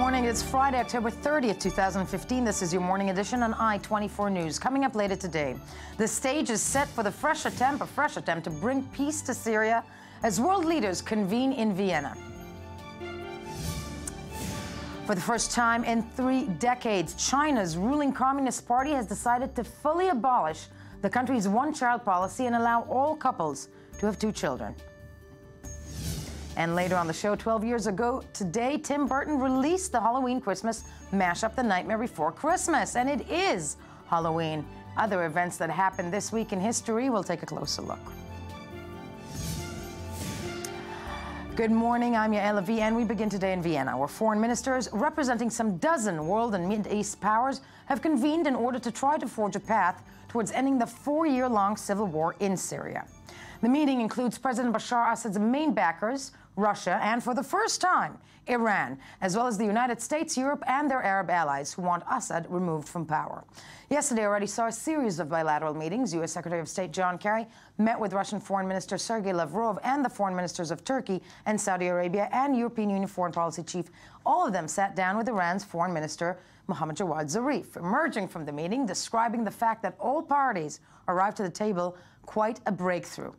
morning. It's Friday, October 30th, 2015. This is your morning edition on I-24 News. Coming up later today, the stage is set for a fresh attempt to bring peace to Syria as world leaders convene in Vienna. For the first time in 3 decades, China's ruling Communist Party has decided to fully abolish the country's one-child policy and allow all couples to have 2 children. And later on the show, 12 years ago today, Tim Burton released the Halloween-Christmas mashup, The Nightmare Before Christmas. And it is Halloween. Other events that happened this week in history, we'll take a closer look. Good morning, I'm Yael Levi, and we begin today in Vienna, where foreign ministers representing some dozen world and Mid-East powers have convened in order to try to forge a path towards ending the 4-year-long civil war in Syria. The meeting includes President Bashar Assad's main backers, Russia, and for the first time, Iran, as well as the United States, Europe, and their Arab allies who want Assad removed from power. Yesterday already saw a series of bilateral meetings. U.S. Secretary of State John Kerry met with Russian Foreign Minister Sergei Lavrov and the foreign ministers of Turkey and Saudi Arabia and European Union Foreign Policy Chief. All of them sat down with Iran's Foreign Minister Mohammad Jawad Zarif, emerging from the meeting, describing the fact that all parties arrived to the table quite a breakthrough.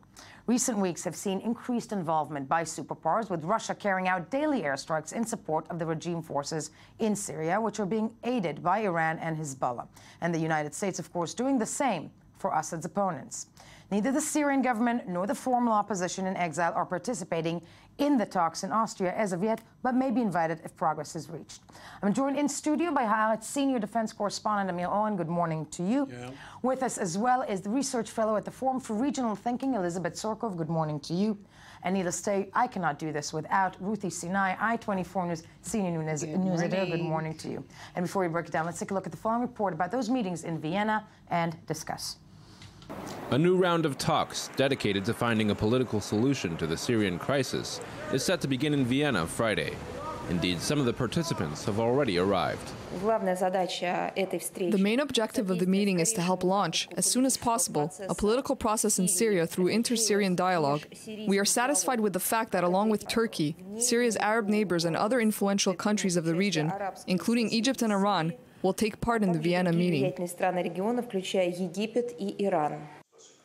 Recent weeks have seen increased involvement by superpowers, with Russia carrying out daily airstrikes in support of the regime forces in Syria, which are being aided by Iran and Hezbollah. And the United States, of course, doing the same for Assad's opponents. Neither the Syrian government nor the formal opposition in exile are participating in the talks in Austria as of yet, but may be invited if progress is reached. I'm joined in studio by Haaretz senior defense correspondent Amir Oren. Good morning to you. Yeah. With us as well is the research fellow at the Forum for Regional Thinking, Elizabeth Sorkov. Good morning to you. And needless to say, I cannot do this without Ruthie Sinai, I-24 News senior news editor. Good morning to you. And before we break it down, let's take a look at the following report about those meetings in Vienna and discuss. A new round of talks dedicated to finding a political solution to the Syrian crisis is set to begin in Vienna Friday. Indeed, some of the participants have already arrived. The main objective of the meeting is to help launch, as soon as possible, a political process in Syria through inter-Syrian dialogue. We are satisfied with the fact that, along with Turkey, Syria's Arab neighbors and other influential countries of the region, including Egypt and Iran, will take part in the Vienna meeting.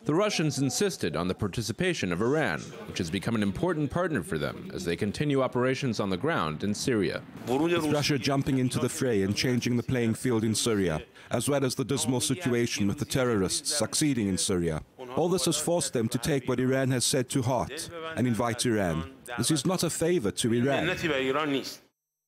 The Russians insisted on the participation of Iran, which has become an important partner for them as they continue operations on the ground in Syria. With Russia jumping into the fray and changing the playing field in Syria, as well as the dismal situation with the terrorists succeeding in Syria, all this has forced them to take what Iran has said to heart and invite Iran. This is not a favor to Iran.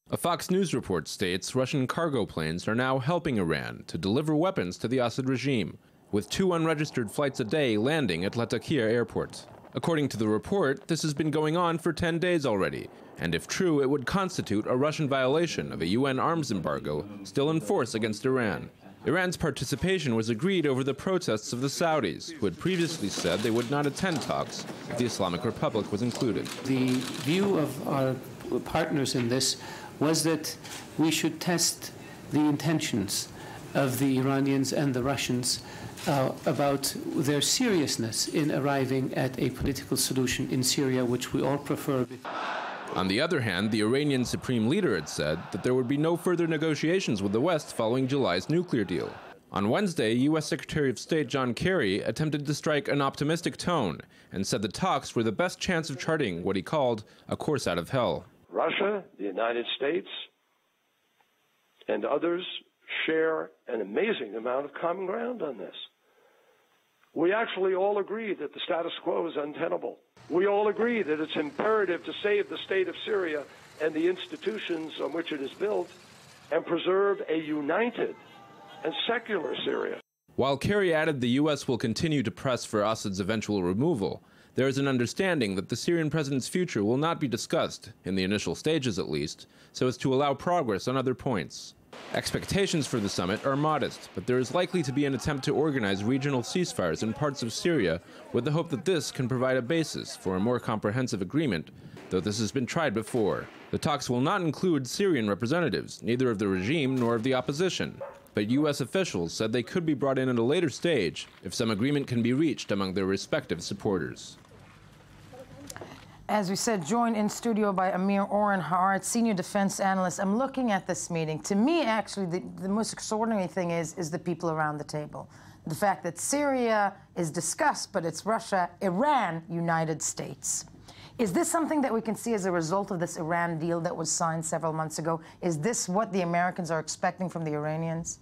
A Fox News report states Russian cargo planes are now helping Iran to deliver weapons to the Assad regime, with 2 unregistered flights a day landing at Latakia airport. According to the report, this has been going on for 10 days already, and if true, it would constitute a Russian violation of a UN arms embargo still in force against Iran. Iran's participation was agreed over the protests of the Saudis, who had previously said they would not attend talks if the Islamic Republic was included. The view of our partners in this was that we should test the intentions of the Iranians and the Russians about their seriousness in arriving at a political solution in Syria, which we all prefer. On the other hand, the Iranian supreme leader had said that there would be no further negotiations with the West following July's nuclear deal. On Wednesday, U.S. Secretary of State John Kerry attempted to strike an optimistic tone and said the talks were the best chance of charting what he called a course out of hell. Russia, the United States, and others share an amazing amount of common ground on this. We actually all agree that the status quo is untenable. We all agree that it's imperative to save the state of Syria and the institutions on which it is built and preserve a united and secular Syria. While Kerry added the U.S. will continue to press for Assad's eventual removal, there is an understanding that the Syrian president's future will not be discussed, in the initial stages at least, so as to allow progress on other points. Expectations for the summit are modest, but there is likely to be an attempt to organize regional ceasefires in parts of Syria with the hope that this can provide a basis for a more comprehensive agreement, though this has been tried before. The talks will not include Syrian representatives, neither of the regime nor of the opposition, but U.S. officials said they could be brought in at a later stage if some agreement can be reached among their respective supporters. As we said, joined in studio by Amir Oren, our senior defense analyst. I'm looking at this meeting. To me, actually, the most extraordinary thing is the people around the table. The fact that Syria is discussed, but it's Russia, Iran, United States. Is this something that we can see as a result of this Iran deal that was signed several months ago? Is this what the Americans are expecting from the Iranians?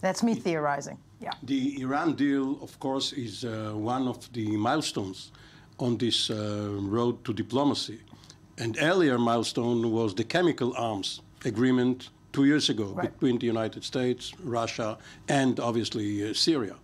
That's me theorizing. Yeah. The Iran deal, of course, is one of the milestones on this road to diplomacy. An earlier milestone was the chemical arms agreement 2 years ago between the United States, Russia, and obviously Syria.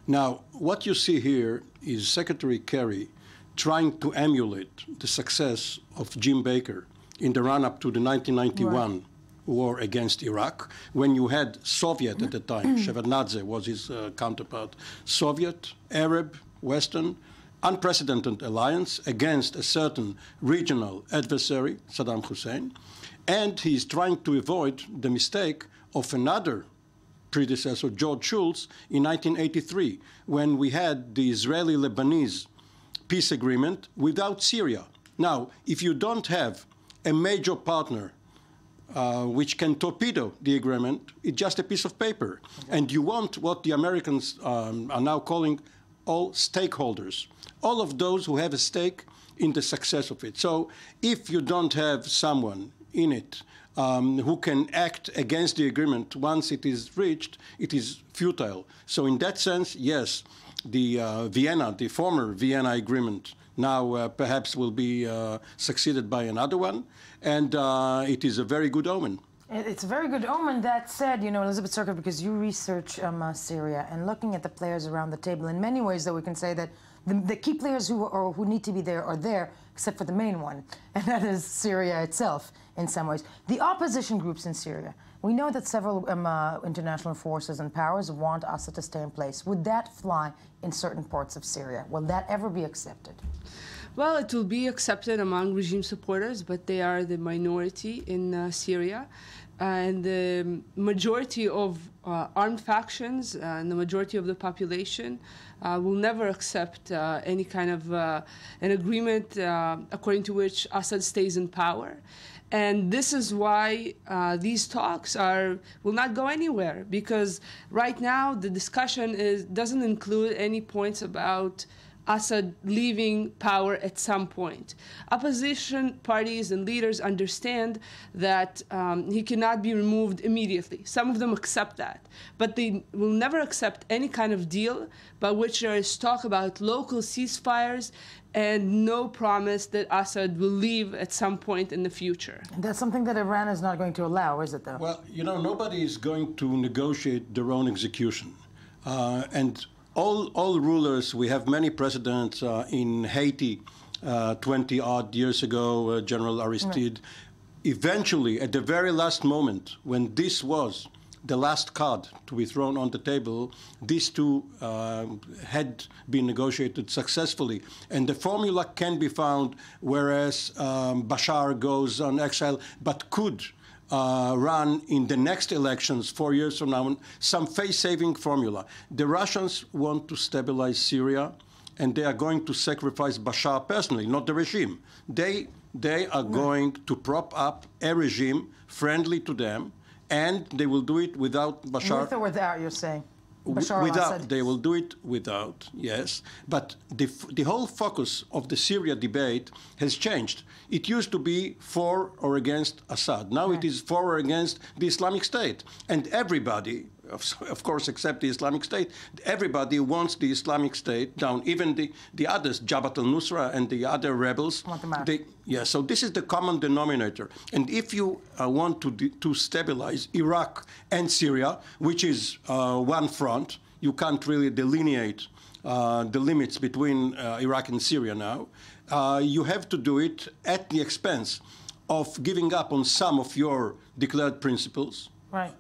Now, what you see here is Secretary Kerry trying to emulate the success of Jim Baker in the run-up to the 1991 war against Iraq, when you had Soviet at the time, Shevardnadze was his counterpart, Soviet, Arab, Western, unprecedented alliance against a certain regional adversary, Saddam Hussein, and he's trying to avoid the mistake of another predecessor, George Shultz, in 1983, when we had the Israeli-Lebanese peace agreement without Syria. Now, if you don't have a major partner which can torpedo the agreement, it's just a piece of paper. And you want what the Americans are now calling all stakeholders, all of those who have a stake in the success of it. So if you don't have someone in it who can act against the agreement once it is reached, it is futile. So in that sense, yes, the Vienna, the former Vienna agreement, now perhaps will be succeeded by another one, and it is a very good omen. It's a very good omen. That said, you know, Elizabeth Serkov, because you research Syria, and looking at the players around the table, in many ways, though, we can say that the key players who need to be there are there, except for the main one, and that is Syria itself, in some ways. The opposition groups in Syria, we know that several international forces and powers want Assad to stay in place. Would that fly in certain parts of Syria? Will that ever be accepted? Well, it will be accepted among regime supporters, but they are the minority in Syria. And the majority of armed factions and the majority of the population will never accept any kind of an agreement according to which Assad stays in power. And this is why these talks will not go anywhere, because right now the discussion doesn't include any points about Assad leaving power at some point. Opposition parties and leaders understand that he cannot be removed immediately. Some of them accept that, but they will never accept any kind of deal by which there is talk about local ceasefires and no promise that Assad will leave at some point in the future. That's something that Iran is not going to allow, is it, though? Well, you know, nobody is going to negotiate their own execution. And all rulers, we have many presidents in Haiti 20-odd years ago, General Aristide. Eventually, at the very last moment, when this was the last card to be thrown on the table, these two had been negotiated successfully. And the formula can be found, whereas Bashar goes on exile, but could run in the next elections 4 years from now, some face-saving formula. The Russians want to stabilize Syria, and they are going to sacrifice Bashar personally, not the regime. They are going to prop up a regime friendly to them, and they will do it without Bashar. With or without, you're saying? Bashar without, they will do it without, yes. But the whole focus of the Syria debate has changed. It used to be for or against Assad. Now it is for or against the Islamic State. And everybody, of course, except the Islamic State, everybody wants the Islamic State down, even the others, Jabhat al-Nusra and the other rebels. So this is the common denominator. And if you want to stabilize Iraq and Syria, which is one front, you can't really delineate the limits between Iraq and Syria now. You have to do it at the expense of giving up on some of your declared principles. Right.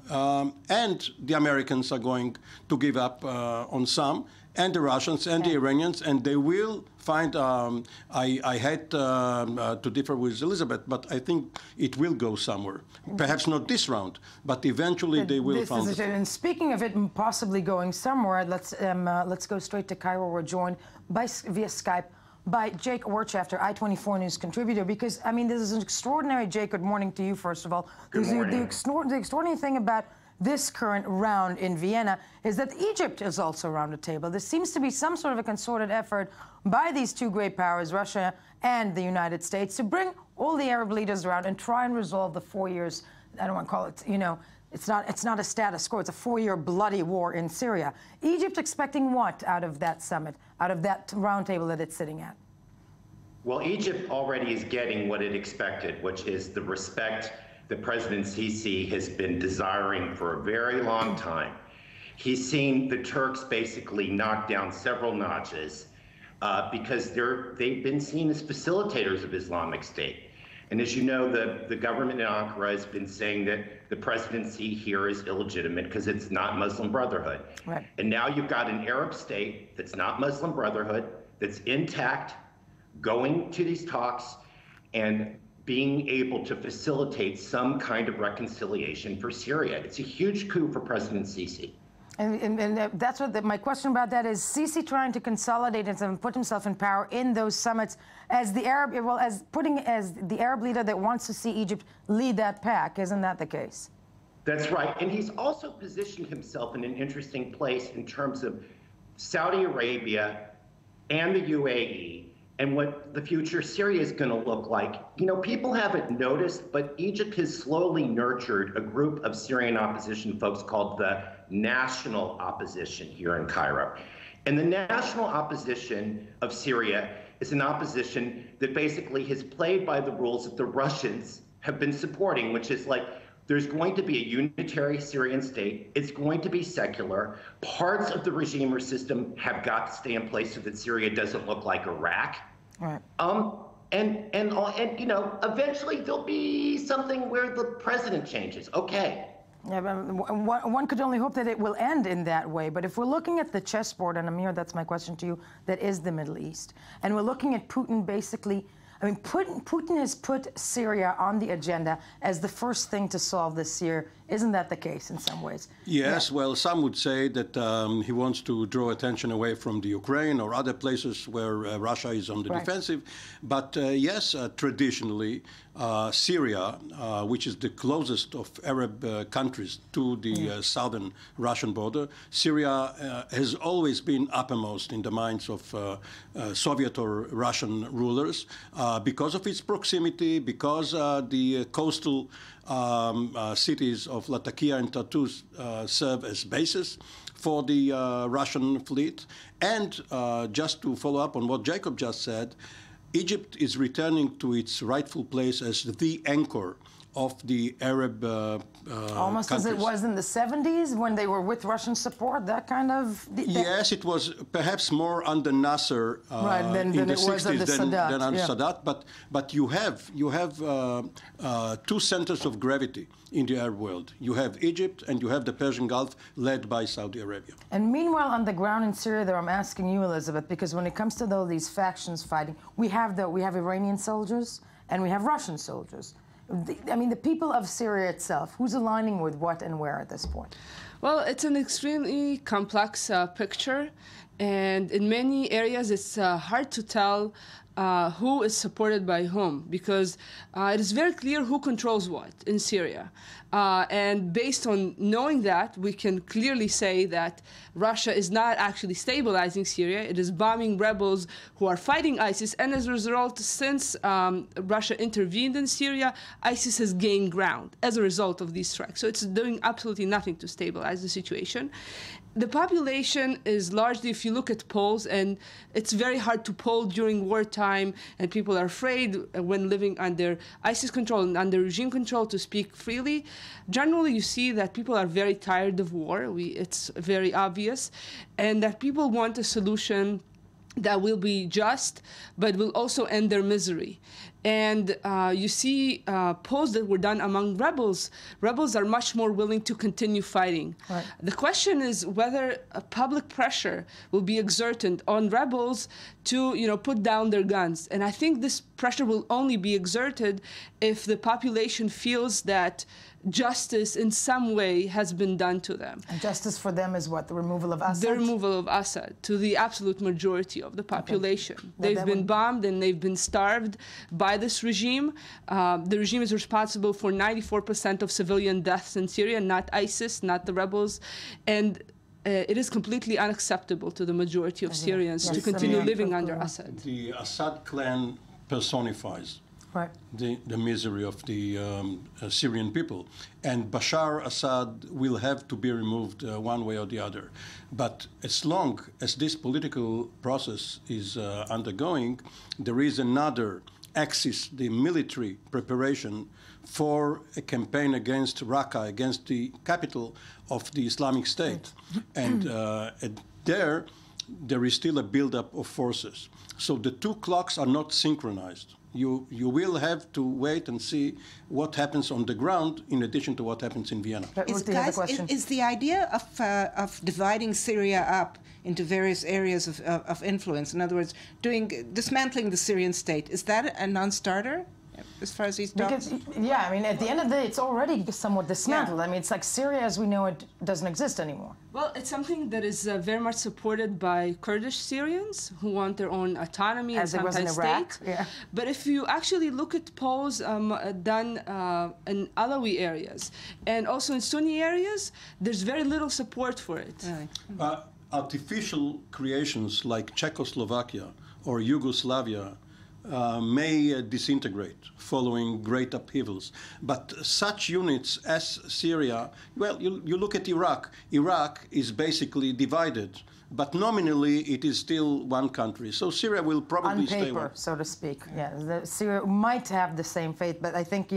And the Americans are going to give up on some, and the Russians and the Iranians, and they will find, I hate to differ with Elizabeth, but I think it will go somewhere. Perhaps not this round, but eventually they will find it. And speaking of it possibly going somewhere, let's go straight to Cairo. We're joined via Skype by Jake Wertschafter, I-24 News contributor, because, I mean, this is an extraordinary, Jake, good morning to you, first of all. Good morning. The extraordinary thing about this current round in Vienna is that Egypt is also around the table. There seems to be some sort of a concerted effort by these two great powers, Russia and the United States, to bring all the Arab leaders around and try and resolve the 4 years, I don't want to call it, you know, it's not a status quo, it's a 4-year bloody war in Syria. Egypt expecting what out of that summit, out of that roundtable that it's sitting at? Well, Egypt already is getting what it expected, which is the respect that President Sisi has been desiring for a very long time. He's seen the Turks basically knock down several notches because they've been seen as facilitators of Islamic State. And as you know, the government in Ankara has been saying that the presidency here is illegitimate because it's not Muslim Brotherhood. Right. And now you've got an Arab state that's not Muslim Brotherhood, that's intact, going to these talks and being able to facilitate some kind of reconciliation for Syria. It's a huge coup for President Sisi. And that's what my question about that is: Sisi trying to consolidate and put himself in power in those summits as the Arab, well, as the Arab leader that wants to see Egypt lead that pack. Isn't that the case? That's right. And he's also positioned himself in an interesting place in terms of Saudi Arabia and the UAE and what the future Syria is going to look like. You know, people haven't noticed, but Egypt has slowly nurtured a group of Syrian opposition folks called the National Opposition here in Cairo. And the National Opposition of Syria is an opposition that basically has played by the rules that the Russians have been supporting, which is like, there's going to be a unitary Syrian state. It's going to be secular. Parts of the regime or system have got to stay in place so that Syria doesn't look like Iraq. Right. And you know, eventually there'll be something where the president changes. Okay. Yeah, but one could only hope that it will end in that way. But if we're looking at the chessboard, and Amir, that's my question to you, that is the Middle East, and we're looking at Putin basically, I mean, Putin has put Syria on the agenda as the first thing to solve this year. Isn't that the case in some ways? Yes, yeah. Well, some would say that he wants to draw attention away from the Ukraine or other places where Russia is on the defensive. But yes, traditionally, Syria, which is the closest of Arab countries to the southern Russian border, Syria has always been uppermost in the minds of Soviet or Russian rulers because of its proximity, because the coastal cities of Latakia and Tartus serve as bases for the Russian fleet. And just to follow up on what Jacob just said, Egypt is returning to its rightful place as the anchor of the Arab almost countries. As it was in the 70s when they were with Russian support, that kind of... Yes, it was perhaps more under Nasser than in the it was 60s under Sadat. than under Sadat. But you have two centers of gravity in the Arab world. You have Egypt and you have the Persian Gulf led by Saudi Arabia. And meanwhile, on the ground in Syria, there, I'm asking you, Elizabeth, because when it comes to all these factions fighting, we have Iranian soldiers and we have Russian soldiers. I mean, the people of Syria itself, who's aligning with what and where at this point? Well, it's an extremely complex picture, and in many areas it's hard to tell who is supported by whom, because it is very clear who controls what in Syria. And based on knowing that, we can clearly say that Russia is not actually stabilizing Syria. It is bombing rebels who are fighting ISIS. And as a result, since Russia intervened in Syria, ISIS has gained ground as a result of these strikes. So it's doing absolutely nothing to stabilize the situation. The population is largely, if you look at polls, and it's very hard to poll during wartime, and people are afraid when living under ISIS control and under regime control to speak freely. Generally, you see that people are very tired of war. It's very obvious, and that people want a solution that will be just, but will also end their misery. And you see polls that were done among rebels. Rebels are much more willing to continue fighting. Right. The question is whether public pressure will be exerted on rebels to, put down their guns. And I think this pressure will only be exerted if the population feels that justice in some way has been done to them. And justice for them is what? The removal of Assad? The removal of Assad to the absolute majority of the population. Okay. They've been bombed and they've been starved by this regime. The regime is responsible for 94% of civilian deaths in Syria, not ISIS, not the rebels. And it is completely unacceptable to the majority of Syrians to continue living under Assad. The Assad clan personifies the misery of the Syrian people. And Bashar Assad will have to be removed one way or the other. But as long as this political process is undergoing, there is another axis, the military preparation for a campaign against Raqqa, against the capital of the Islamic State. And there is still a buildup of forces. So the two clocks are not synchronized. You will have to wait and see what happens on the ground in addition to what happens in Vienna. Is the idea of dividing Syria up into various areas of influence, in other words, dismantling the Syrian state, is that a non-starter? As far as he's talking? Yeah, I mean, at the end of the day, it's already somewhat dismantled. Yeah. I mean, it's like Syria as we know it doesn't exist anymore. Well, it's something that is very much supported by Kurdish Syrians who want their own autonomy and sometimes state. Yeah. But if you actually look at polls done in Alawi areas and also in Sunni areas, there's very little support for it. Really? Artificial creations like Czechoslovakia or Yugoslavia may disintegrate following great upheavals. But such units as Syria, well, you look at Iraq. Iraq is basically divided, but nominally it is still one country. So Syria will probably stay one. On paper, so to speak. Yeah, Syria might have the same fate, but I think,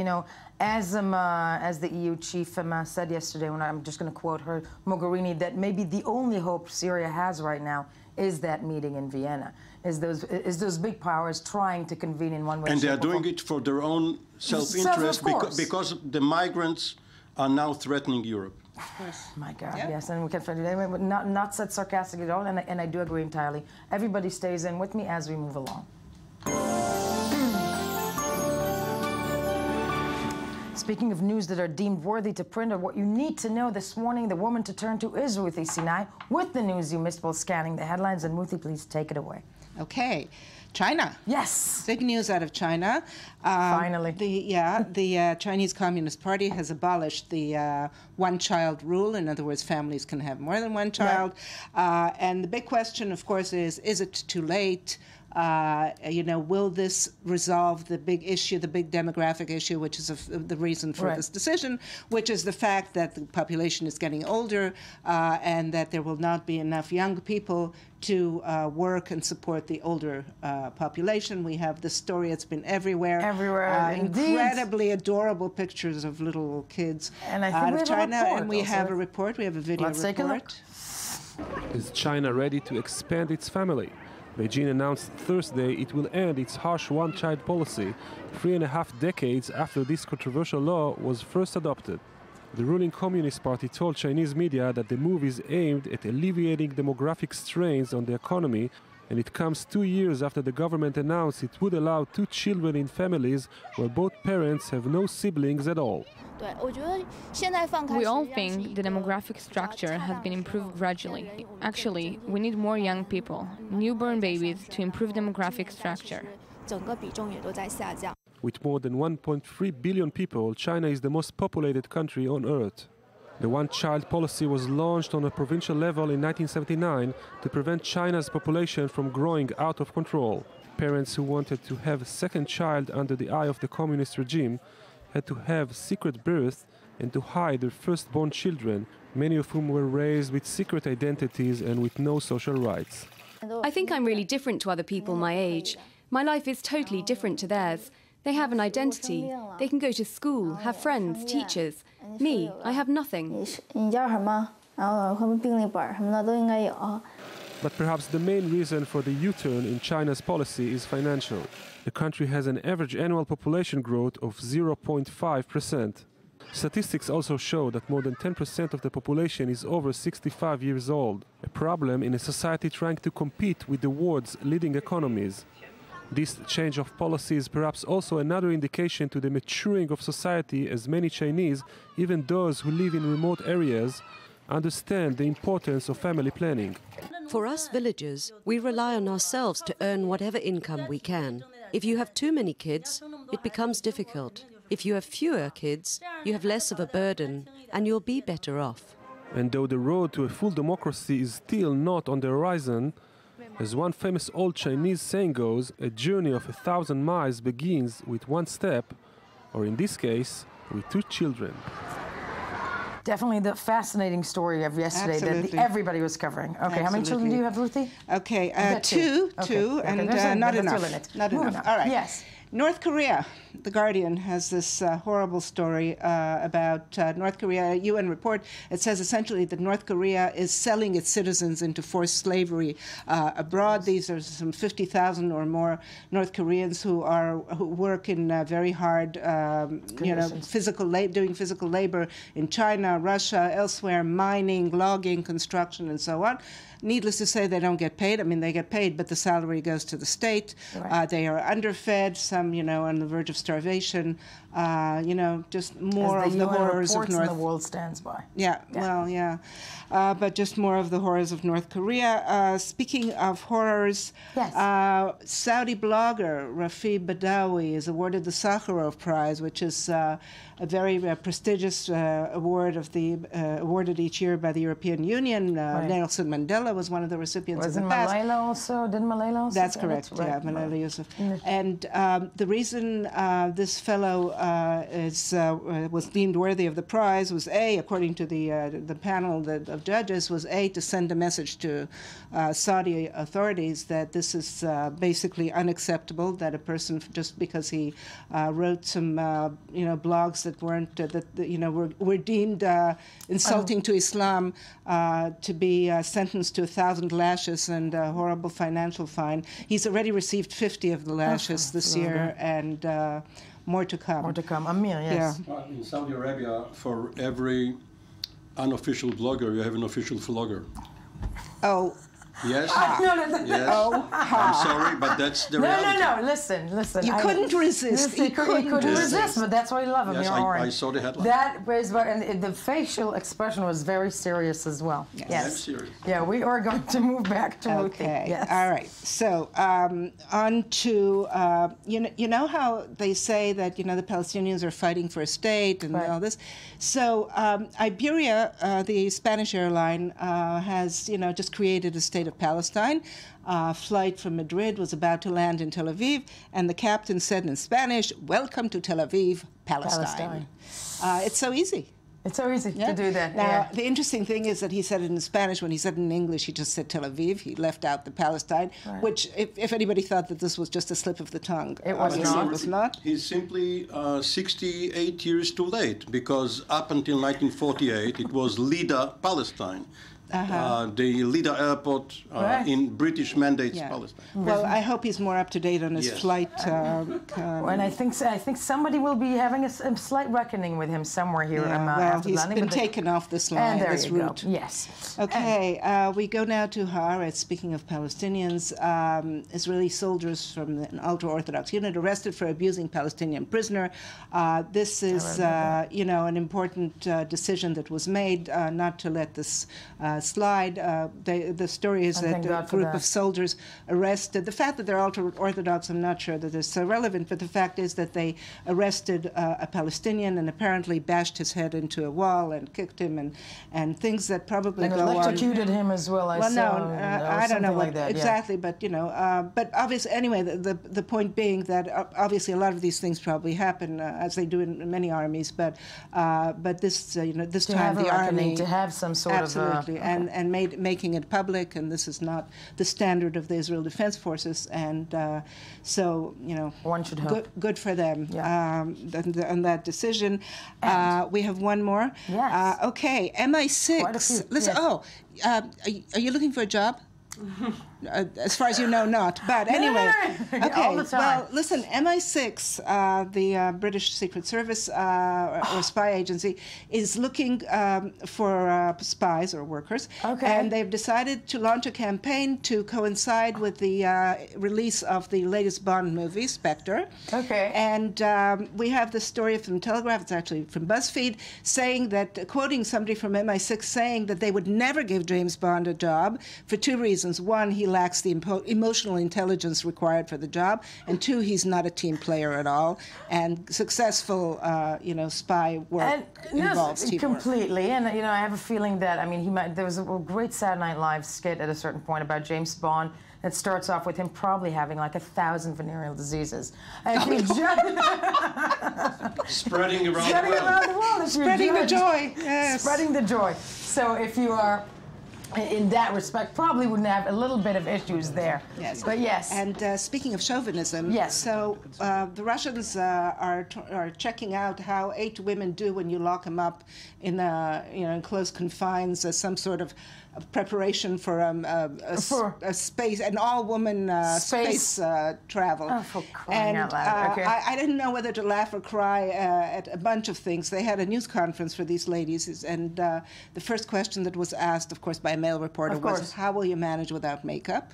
as the EU chief said yesterday, when I'm just going to quote her, Mogherini, that maybe the only hope Syria has right now is that meeting in Vienna, is those big powers trying to convene in one way. And they are doing it for their own self-interest because the migrants are now threatening Europe. My God, yes, and we can find it. Not said sarcastic at all, and I do agree entirely. Everybody stays in with me as we move along. Speaking of news that are deemed worthy to print, or what you need to know this morning, the woman to turn to is Ruthie Sinai with the news you missed while scanning the headlines. And Ruthie, please take it away. Okay. China. Yes. Big news out of China. Finally. The Chinese Communist Party has abolished the one-child rule. In other words, families can have more than one child. Right. And the big question, of course, is it too late? Will this resolve the big issue, the big demographic issue, which is the reason for this decision, which is the fact that the population is getting older and that there will not be enough young people to work and support the older population. We have this story, it's been everywhere. Incredibly adorable pictures of little kids out of China. And we have a report, we have a video report. Let's take a look. Is China ready to expand its family? Beijing announced Thursday it will end its harsh one-child policy 3.5 decades after this controversial law was first adopted. The ruling Communist Party told Chinese media that the move is aimed at alleviating demographic strains on the economy, and it comes 2 years after the government announced it would allow 2 children in families where both parents have no siblings at all. We all think the demographic structure has been improved gradually. Actually, we need more young people, newborn babies, to improve demographic structure. With more than 1.3 billion people, China is the most populated country on Earth. The one-child policy was launched on a provincial level in 1979 to prevent China's population from growing out of control. Parents who wanted to have a second child under the eye of the communist regime had to have secret birth and to hide their firstborn children, many of whom were raised with secret identities and with no social rights. I think I'm really different to other people my age. My life is totally different to theirs. They have an identity. They can go to school, have friends, teachers. Me, I have nothing. But perhaps the main reason for the U-turn in China's policy is financial. The country has an average annual population growth of 0.5%. Statistics also show that more than 10% of the population is over 65 years old, a problem in a society trying to compete with the world's leading economies. This change of policy is perhaps also another indication to the maturing of society, as many Chinese, even those who live in remote areas, understand the importance of family planning. For us villagers, we rely on ourselves to earn whatever income we can. If you have too many kids, it becomes difficult. If you have fewer kids, you have less of a burden, and you'll be better off. And though the road to a full democracy is still not on the horizon, as one famous old Chinese saying goes, a journey of 1,000 miles begins with one step, or in this case, with 2 children. Definitely the fascinating story of yesterday that everybody was covering. Okay, Absolutely. How many children do you have, Ruthie? Okay, two. Two, Okay, and not enough. Not Moving enough. on. All right. Yes. North Korea. The Guardian has this horrible story about North Korea, a UN report. It says essentially that North Korea is selling its citizens into forced slavery abroad. These are some 50,000 or more North Koreans who work in very hard, doing physical labor in China, Russia, elsewhere, mining, logging, construction, and so on. Needless to say, they don't get paid. I mean, they get paid, but the salary goes to the state. Right. They are underfed, some, on the verge of starvation. Just more of the horrors of North. The world stands by. But just more of the horrors of North Korea. Speaking of horrors, Saudi blogger Rafi Badawi is awarded the Sakharov Prize, which is a very prestigious award awarded each year by the European Union. Nelson Mandela was one of the recipients in the past. Malala also? Didn't Malala also? That's correct. Right. Malala Yousaf. And the reason this fellow was deemed worthy of the prize was according to the panel of judges, was to send a message to Saudi authorities that this is basically unacceptable. That a person, just because he wrote some blogs that weren't were deemed insulting to Islam, to be sentenced to 1,000 lashes and a horrible financial fine. He's already received 50 of the lashes this year, and more to come. More to come. Amir, yes. Yeah. In Saudi Arabia, for every unofficial blogger, you have an official vlogger. Oh. Yes. Yes. Oh. I'm sorry, but that's the reality. No. Listen. You couldn't resist. He couldn't resist, but that's why you love him. Yes, I saw the headline. That was, and the facial expression was very serious as well. Yes. I'm serious. Yeah, we are going to move back to Ruthie. Okay. Yes. All right. So on to you know how they say that the Palestinians are fighting for a state and all this. So Iberia, the Spanish airline, has just created a state of Palestine. Flight from Madrid was about to land in Tel Aviv, and the captain said in Spanish, "Welcome to Tel Aviv, Palestine." It's so easy. It's so easy to do that. Now, the interesting thing is that he said it in Spanish. When he said it in English, he just said Tel Aviv. He left out the Palestine, which, if anybody thought that this was just a slip of the tongue, it was not. He's simply 68 years too late, because up until 1948, it was Lida, Palestine. The Lida airport in British mandates Palestine. Well, I hope he's more up to date on his flight. And I think somebody will be having a slight reckoning with him somewhere here. Well, he's been taken off this line, this route. Yes. Okay, we go now to Haaretz. Speaking of Palestinians, Israeli soldiers from an ultra-Orthodox unit arrested for abusing Palestinian prisoner. This is, an important decision that was made not to let this slide. The story is that a group of soldiers arrested. The fact that they're ultra-Orthodox, I'm not sure that is so relevant, but the fact is that they arrested a Palestinian and apparently bashed his head into a wall and kicked him and things that probably go on. And electrocuted him as well, I don't know like that, exactly, but but obviously, anyway, the point being that obviously a lot of these things probably happen as they do in many armies, but this this time the army to have some sort absolutely and making it public, and this is not the standard of the Israel Defense Forces, and so one should hope good for them on that decision. We have one more. Yes. Okay, MI6. Listen. Yes. Are you looking for a job? As far as you know, not. But anyway, okay. All the time. Well, listen, MI6, the British Secret Service or spy agency, is looking for spies or workers. Okay. And they've decided to launch a campaign to coincide with the release of the latest Bond movie, Spectre. Okay. And we have this story from Telegraph, it's actually from BuzzFeed, saying that, quoting somebody from MI6, saying that they would never give James Bond a job for two reasons. One, he lacks the emotional intelligence required for the job, and two, he's not a team player at all. And successful, spy work involves teamwork. Completely. And I have a feeling that there was a great Saturday Night Live skit at a certain point about James Bond that starts off with him probably having like 1,000 venereal diseases. And spreading around the world. Spreading the joy. Yes. Spreading the joy. So if you are, in that respect, probably wouldn't have a little bit of issues there. Yes. But yes. And speaking of chauvinism, yes. So the Russians are checking out how 8 women do when you lock them up in in close confines as some sort of preparation for a space, an all-woman space travel. Oh, for crying out loud. Okay. I didn't know whether to laugh or cry at a bunch of things. They had a news conference for these ladies, and the first question that was asked, of course, by a male reporter was, how will you manage without makeup?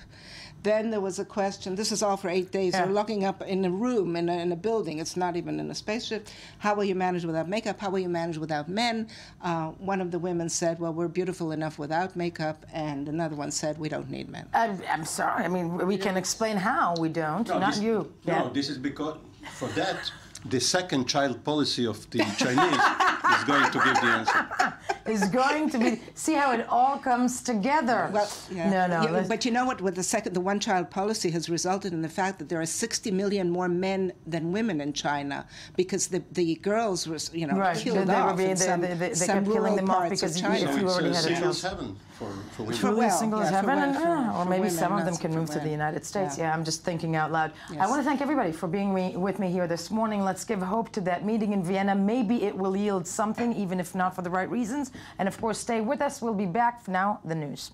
Then there was a question, this is all for 8 days, Yeah. you're locking up in a room, in a building, it's not even in a spaceship. How will you manage without makeup? How will you manage without men? One of the women said, well, we're beautiful enough without makeup, and another one said, we don't need men. I'm sorry, we can explain how we don't, not you. No, this is because, for that, the second child policy of the Chinese is going to give the answer. Is going to be, see how it all comes together. Well, yeah. No. But you know what? With the one-child policy has resulted in the fact that there are 60 million more men than women in China because the girls were, killed off in some kept killing rural them off parts because of China. if you already had a singles child. heaven for women. Truly single as heaven, or maybe women, some of them not can for move to the men. United States. Yeah. I'm just thinking out loud. Yes. I want to thank everybody for being with me here this morning. Let's give hope to that meeting in Vienna. Maybe it will yield something, even if not for the right reasons. And of course, stay with us. We'll be back. For now, the news.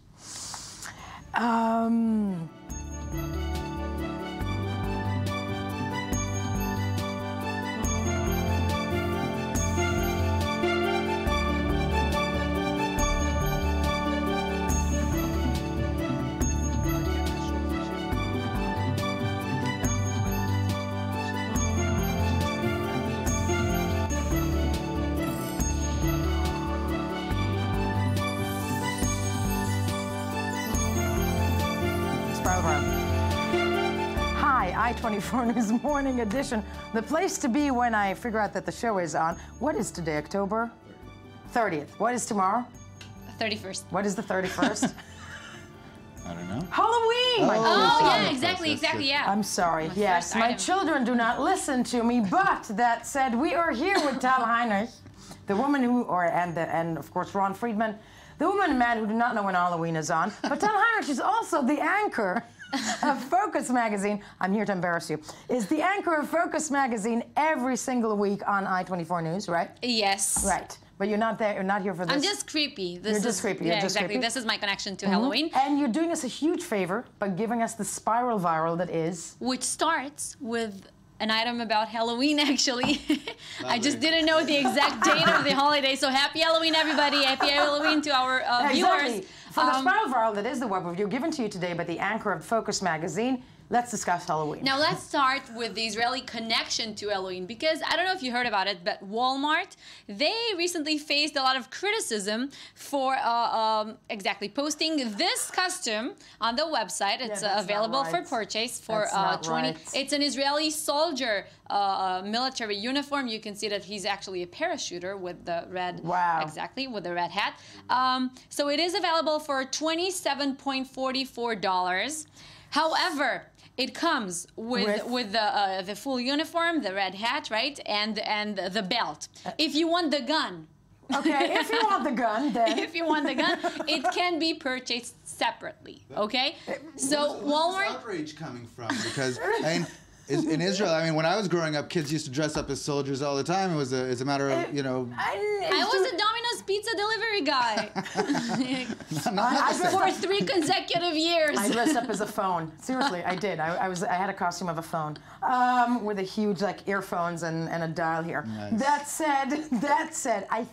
I-24 News Morning Edition. The place to be when I figure out that the show is on. What is today, October 30th? What is tomorrow? 31st. What is the 31st? I don't know. Halloween! Yeah, exactly, yeah. I'm sorry. Yes, my children do not listen to me, but that said, we are here with Tal Heinrich, the woman who, and of course Ron Friedman, the woman and man who do not know when Halloween is on. But Tal Heinrich is also the anchor of Focus Magazine. I'm here to embarrass you. Is the anchor of Focus Magazine every single week on I-24 News, right? Yes. Right. But you're not there. You're not here for this. I'm just creepy. You're just creepy. Yeah, exactly. This is my connection to Halloween. And you're doing us a huge favor by giving us the spiral viral that is... Which starts with an item about Halloween, actually. I just didn't know the exact date of the holiday. So happy Halloween, everybody. Happy Halloween to our viewers. For the spiral viral that is the web review given to you today by the anchor of Focus Magazine, let's discuss Halloween. Now let's start with the Israeli connection to Halloween, because I don't know if you heard about it, but Walmart, they recently faced a lot of criticism for posting this costume on the website. It's available for purchase for 20. It's an Israeli soldier military uniform. You can see that he's actually a parachuter with the red. Wow. Exactly, with the red hat. So it is available for $27.44. However, it comes with the full uniform, the red hat, right, and the belt. If you want the gun. Okay, if you want the gun, then. If you want the gun, it can be purchased separately, okay? So Walmart... Where's outrage coming from? Because, In Israel, I mean, when I was growing up, kids used to dress up as soldiers all the time. It's a matter of, you know... I was a Domino's pizza delivery guy. For 3 consecutive years. I dressed up as a phone. Seriously, I did. I had a costume of a phone with a huge earphones and a dial here. Nice. That said, I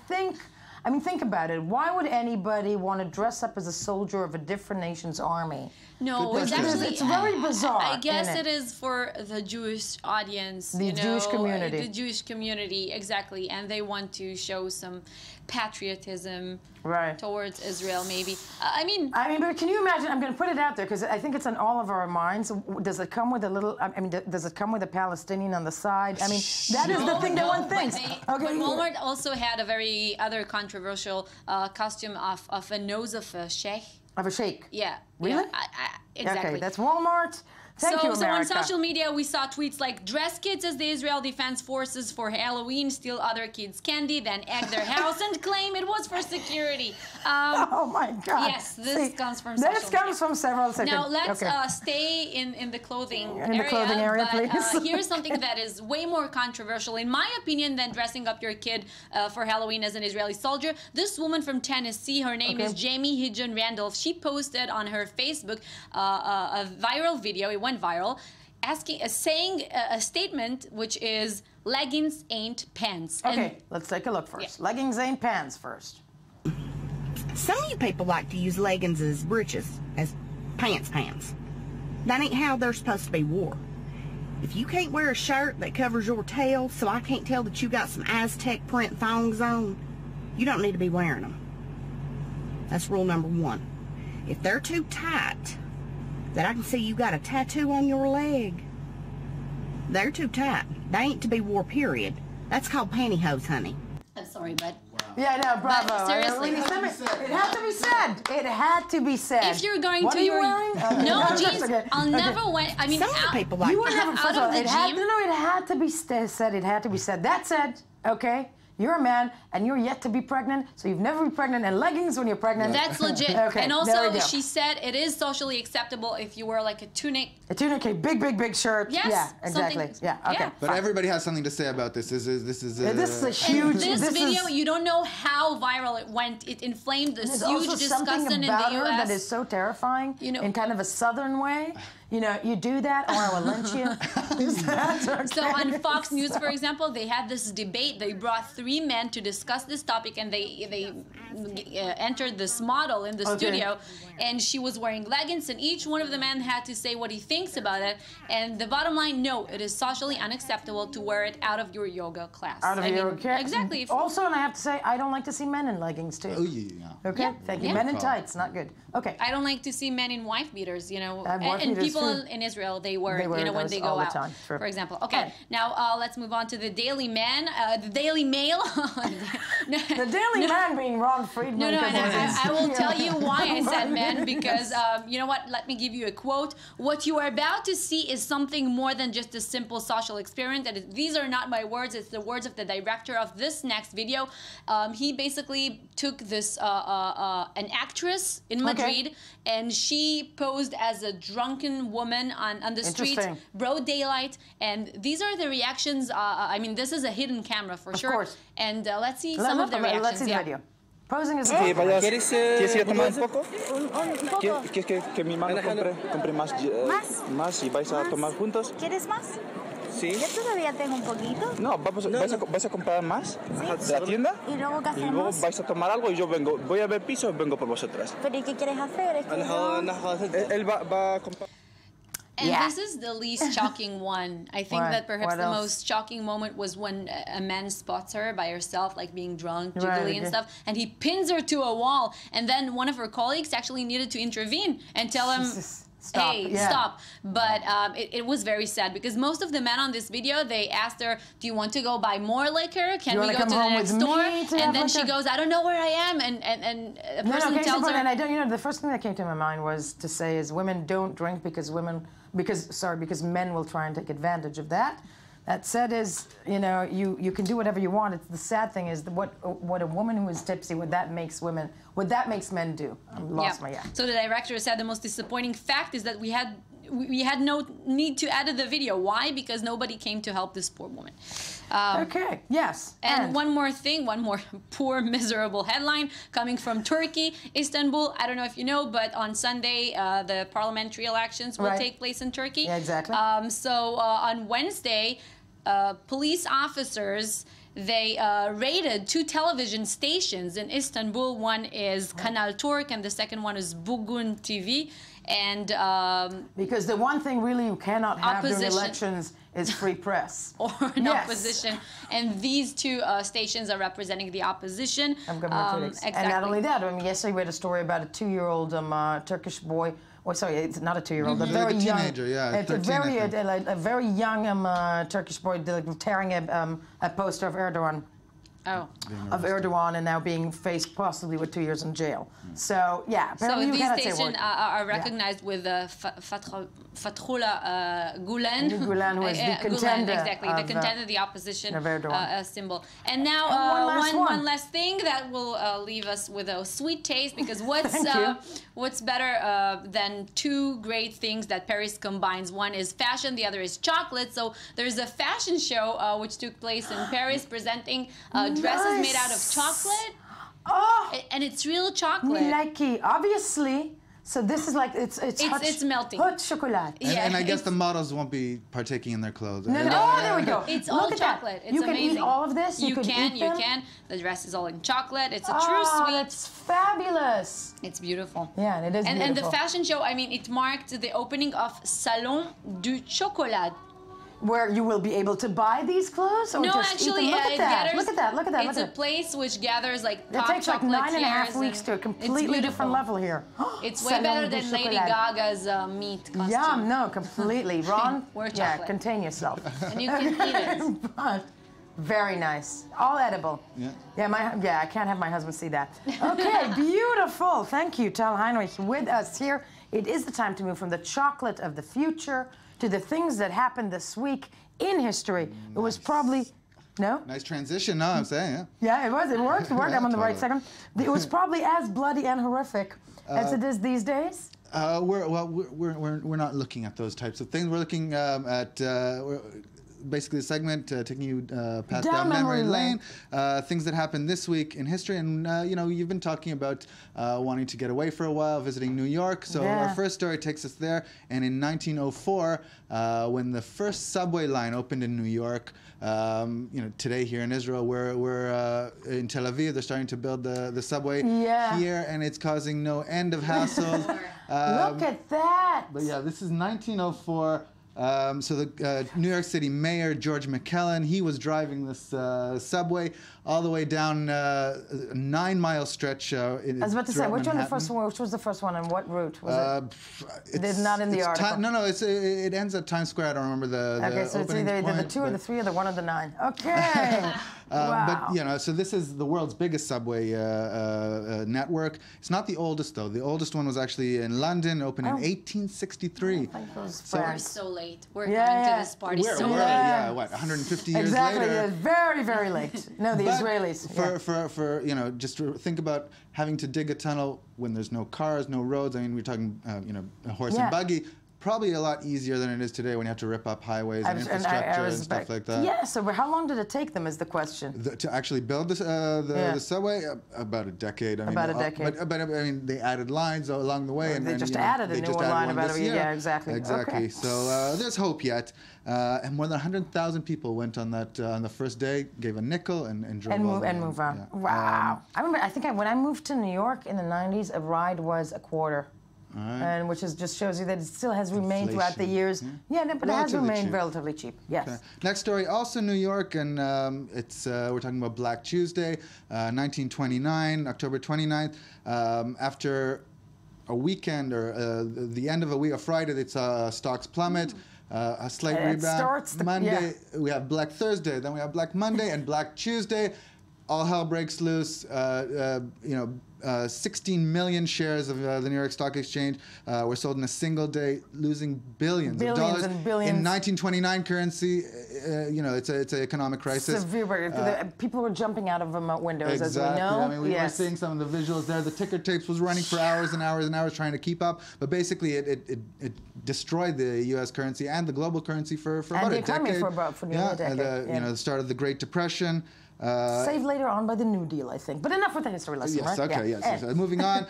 mean, think about it. Why would anybody want to dress up as a soldier of a different nation's army? No, it's very bizarre. I guess it is for the Jewish audience, the Jewish community. The Jewish community, exactly, and they want to show some patriotism towards Israel, maybe. I mean, but can you imagine? I'm going to put it out there because I think it's on all of our minds. Does it come with a little? I mean, does it come with a Palestinian on the side? I mean, that is the thing that one thinks. But Walmart also had a very other controversial costume of a nose of a sheikh. Of a sheikh? Yeah. Really? Yeah, exactly. Okay, that's Walmart. Thank you, America. So on social media, we saw tweets like, dress kids as the Israel Defense Forces for Halloween, steal other kids' candy, then egg their house and claim it was for security. Oh, my God. Yes, this comes from social media. This comes from several seconds. Now, let's stay in the clothing area. In the clothing area, please. Here's something that is way more controversial, in my opinion, than dressing up your kid for Halloween as an Israeli soldier. This woman from Tennessee, her name is Jamie Hidjon Randolph. She posted on her Facebook a viral video. It went viral, saying a statement which is, leggings ain't pants. Okay, let's take a look first. Yeah. Leggings ain't pants first. Some of you people like to use leggings as breeches, as pants. That ain't how they're supposed to be wore. If you can't wear a shirt that covers your tail so I can't tell that you got some Aztec print thongs on, you don't need to be wearing them. That's rule number 1. If they're too tight, that I can see you got a tattoo on your leg, they're too tight. They ain't to be wore, period. That's called pantyhose, honey. I'm sorry, but... Yeah, no, bravo. But seriously. It had to be said. It had to be said. If you're going what to... What are you wearing? No, jeans. I'll never wear... I mean, people like you wouldn't have out of the gym. It had to be said. It had to be said. That said, okay, you're a man and you're yet to be pregnant, so you've never been pregnant, and leggings when you're pregnant. That's legit. Okay, and also, she said it is socially acceptable if you wear like a tunic. A tunic, a big shirt. Yes. Yeah, exactly. Yeah, okay. Yeah. But everybody has something to say about this. This is a huge... This video, you don't know how viral it went. It inflamed this huge discussion in the U.S. that is so terrifying, in kind of a southern way. You know, you do that, or I will lynch you. So on Fox News, for example, they had this debate. They brought 3 men to discuss this topic, and they entered this model in the studio, and she was wearing leggings, and each one of the men had to say what he thinks about it. And the bottom line, no, it is socially unacceptable to wear it out of your yoga class. Out of your yoga class. Exactly. Also, and I have to say, I don't like to see men in leggings too. Oh yeah. Okay. Yeah. Thank you. Yeah. Men in tights, not good. Okay. I don't like to see men in wife beaters. And people in Israel, they wear when they go out, for example. Okay, now let's move on to the Daily Man, the Daily Mail. The Daily Man being Ron Friedman. No, I will tell you why I said men, because you know what? Let me give you a quote. What you are about to see is something more than just a simple social experiment. And these are not my words. It's the words of the director of this next video. He basically took this an actress in Madrid, and she posed as a drunken woman on the street, broad daylight, and these are the reactions. I mean, this is a hidden camera for sure. Of course. And let's see some of the reactions. Let's see the video. Posing as a ¿Quieres ir a tomar un poco? ¿Quieres que mi hermano compre más y vais a tomar juntos? ¿Quieres más? Sí. Yo todavía tengo un poquito. No, ¿vas a comprar más de la tienda? ¿Y luego qué hacemos? Y luego vais a tomar algo y yo vengo. Voy a ver piso y vengo por vosotras. ¿Pero y qué quieres hacer? Él va a comprar. And this is the least shocking one. I think that perhaps the most shocking moment was when a man spots her by herself, like being drunk, jiggly and stuff, and he pins her to a wall. And then one of her colleagues actually needed to intervene and tell him, stop. Hey, stop. But it was very sad, because most of the men on this video, they asked her, do you want to go buy more liquor? Can we go to the next store? And then she goes, I don't know where I am. And a person tells her... And I don't, the first thing that came to my mind was to say is women don't drink because because men will try and take advantage of that. That said is, you can do whatever you want. It's the sad thing is what a woman who is tipsy, what that makes men do. I'm lost my So the director said the most disappointing fact is that we had no need to edit the video. Why? Because nobody came to help this poor woman. Okay, yes. And one more thing, one more poor, miserable headline coming from Turkey, Istanbul. I don't know if you know, but on Sunday, the parliamentary elections will take place in Turkey. Yeah, exactly. So on Wednesday, police officers, they raided 2 television stations in Istanbul. One is Kanal Turk and the second one is Bugün TV. And because the one thing really you cannot have during elections is free press. Or an opposition. And these 2 stations are representing the opposition. Exactly. And not only that, I mean, yesterday we had a story about a 2-year-old Turkish boy. Oh, sorry, it's not a 2-year-old. A very young teenager, yeah. It's a very young Turkish boy tearing a poster of Erdogan. Of Erdogan, and now being faced possibly with 2 years in jail. So yeah, apparently so you these stations are recognized with Fethullah Gulen. Gulen, who is the contender. Exactly, the contender, the opposition symbol. And now one last thing that will leave us with a sweet taste, because what's better than 2 great things that Paris combines? One is fashion, the other is chocolate. So there's a fashion show which took place in Paris presenting dresses made out of chocolate. Oh, and it's real chocolate. Milky, obviously. So this is like it's melting. Hot chocolate. And I guess the models won't be partaking in their clothes. No, there we go. It's all chocolate. It's you can amazing. eat all of this. You can. The dress is all in chocolate. It's a true sweet. It's fabulous. It's beautiful. Yeah, and it is beautiful. And the fashion show, I mean, it marked the opening of Salon du Chocolat. Where you will be able to buy these clothes? Or no, just actually, eat them? Look at that. Look at that. It's a place which gathers like top chocolatiers. It takes like 9.5 weeks to a completely different level here. It's way better than Lady Gaga's meat costume. Yum, no, completely. Ron, yeah, contain yourself. And you can eat it. But very nice. All edible. Yeah, I can't have my husband see that. Okay, beautiful. Thank you, Tal Heinrich, with us here. It is the time to move from the chocolate of the future to the things that happened this week in history. Nice. It was probably, no? Nice transition, no, I'm saying, yeah. Yeah, it was, it worked, I'm on the right second. It was probably as bloody and horrific as it is these days? We're not looking at those types of things. We're looking at basically a segment taking you past down memory lane, things that happened this week in history. And, you know, you've been talking about wanting to get away for a while, visiting New York. So our first story takes us there. And in 1904, when the first subway line opened in New York, you know, today here in Israel, we're in Tel Aviv. They're starting to build the subway here, and it's causing no end of hassles. Look at that! But yeah, this is 1904. So the New York City Mayor, George McKellen, he was driving this subway all the way down a 9-mile stretch. I was about to say, which was the first one and what route was it? It's not in the article. No, it ends at Times Square. I don't remember the okay, so it's either the 2 or the 3 or the 1 or the 9. Okay. Wow. But, you know, so this is the world's biggest subway network. It's not the oldest, though. The oldest one was actually in London, opened in 1863. We're so late. We're coming to this party so late. Yeah, what, 150 years later? Exactly, very, very late. No, the Israelis. For you know, just to think about having to dig a tunnel when there's no cars, no roads. I mean, we're talking, you know, a horse and buggy. Probably a lot easier than it is today when you have to rip up highways and infrastructure and stuff like that. Yeah, so how long did it take them is the question. To actually build the subway? About a decade. I mean, about a decade. But I mean, they added lines along the way. And they just added a new line about a year. Yeah, exactly. Exactly. Okay. So there's hope yet. And more than 100,000 people went on that on the first day, gave a nickel and drove move on. Yeah. Wow. I remember, I think when I moved to New York in the 90s, a ride was $0.25. And which just shows you that it still has remained throughout the years. Yeah, but it has remained relatively cheap. Yes. Okay. Next story, also New York, and it's we're talking about Black Tuesday, 1929, October 29th. After a weekend or the end of a week, a Friday, they saw stocks plummet. A slight rebound. Monday, we have Black Thursday, then we have Black Monday, and Black Tuesday. all hell breaks loose. 16 million shares of the New York Stock Exchange were sold in a single day, losing billions of dollars. And billions. In 1929 currency, it's an economic crisis. Severe. People were jumping out of windows, as we know. I mean, we were seeing some of the visuals there. The ticker tapes was running for hours and hours and hours trying to keep up. But basically, it destroyed the U.S. currency and the global currency for about a decade. For nearly a decade. The start of the Great Depression. Saved later on by the New Deal, I think. But enough with the history lesson, yes, right? Okay, yes. Moving on.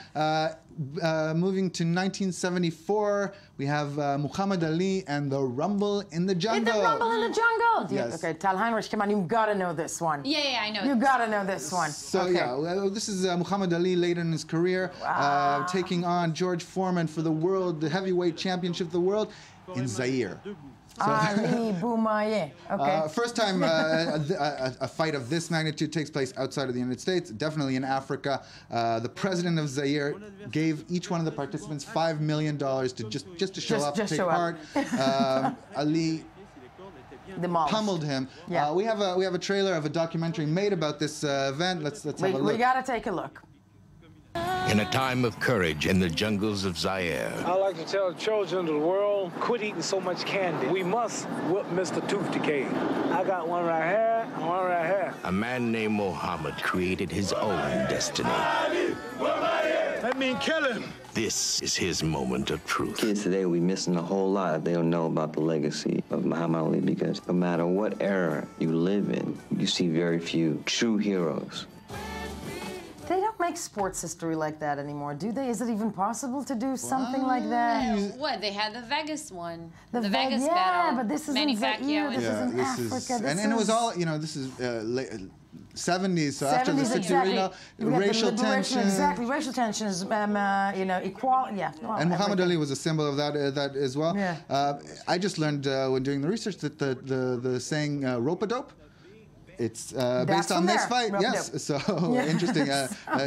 Moving to 1974, we have Muhammad Ali and the Rumble in the Jungle. The Rumble in the Jungle! Yes. Okay, Tal Heinrich, come on, you've got to know this one. Yeah, I know. You've got to know this one. So, this is Muhammad Ali later in his career, taking on George Foreman for the heavyweight championship of the world in Zaire. Ali Boumaier. Okay. First time a fight of this magnitude takes place outside of the United States, definitely in Africa. The president of Zaire gave each one of the participants $5 million to just to show up, take part. Ali pummeled him. Yeah. We have a trailer of a documentary made about this event. Let's have a look. We gotta take a look. In a time of courage in the jungles of Zaire. I like to tell the children of the world, quit eating so much candy. We must whip Mr. Tooth Decay. I got one right here and one right here. A man named Mohammed created his own destiny. That means kill him. This is his moment of truth. Kids today, we missing a whole lot if they don't know about the legacy of Muhammad Ali, because no matter what era you live in, you see very few true heroes. They don't make sports history like that anymore, do they? Is it even possible to do something like that? What? They had the Vegas one. The Vegas battle. Yeah, but this is Manny in Zaire. This is in Africa. And it was all, this is 70s, so after the exactly. racial tension. Exactly, racial tensions, equality, yeah. Well, and Muhammad Ali was a symbol of that as well. Yeah. I just learned when doing the research that the saying rope-a-dope, it's based on this fight. Yes, so interesting.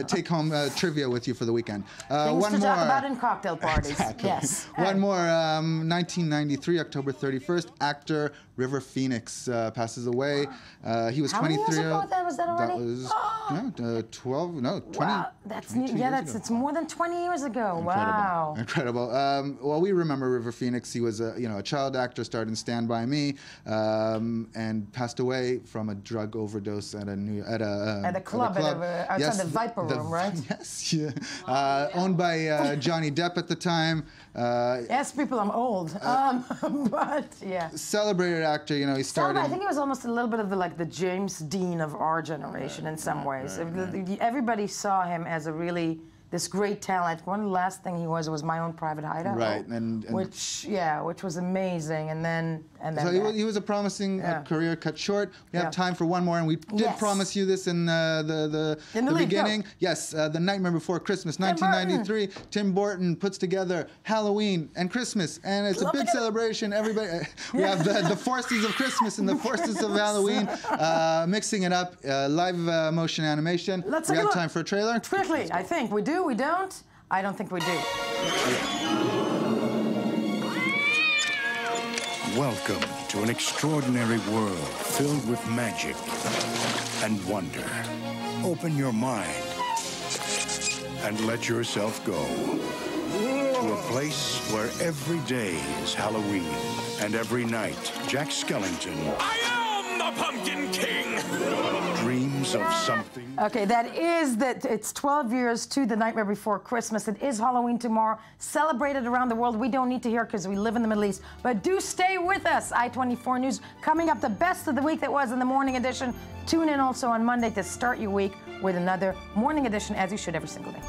Take-home trivia with you for the weekend. Things to talk about in cocktail parties. Exactly. Yes. One more. 1993, October 31st. Actor River Phoenix passes away. He was 23. How many years ago was that already? That was 12. No, 20. Wow, it's more than 20 years ago. Incredible. Wow. Incredible. Well, we remember River Phoenix. He was a child actor, starred in Stand By Me, and passed away from a drug overdose at a club outside the Viper Room, right? Yes, yeah. Owned by Johnny Depp at the time. Yes, people, I'm old, but yeah. Celebrated actor, he started. I think he was almost a little bit of the James Dean of our generation in some ways. Everybody saw him as this great talent. One of the last thing he was My Own Private Hideout. Right, which was amazing, and then. So he was a promising career cut short. We have time for one more, and we did promise you this in the beginning. Go. Yes, The Nightmare Before Christmas, 1993. Tim Burton puts together Halloween and Christmas, and it's a big celebration. Everybody, we have the forces of Christmas and the forces of Halloween, mixing it up. Live motion animation. We have time for a trailer. Quickly, I think we do. We don't? I don't think we do. Welcome to an extraordinary world filled with magic and wonder. Open your mind and let yourself go to a place where every day is Halloween and every night Jack Skellington. I am the Pumpkin King! Dreams of something. Okay, it's 12 years to The Nightmare Before Christmas. It is Halloween tomorrow, celebrated around the world. We don't need to hear because we live in the Middle East, but do stay with us. I-24 News coming up, the best of the week that was in the morning edition. Tune in also on Monday to start your week with another morning edition, as you should every single day.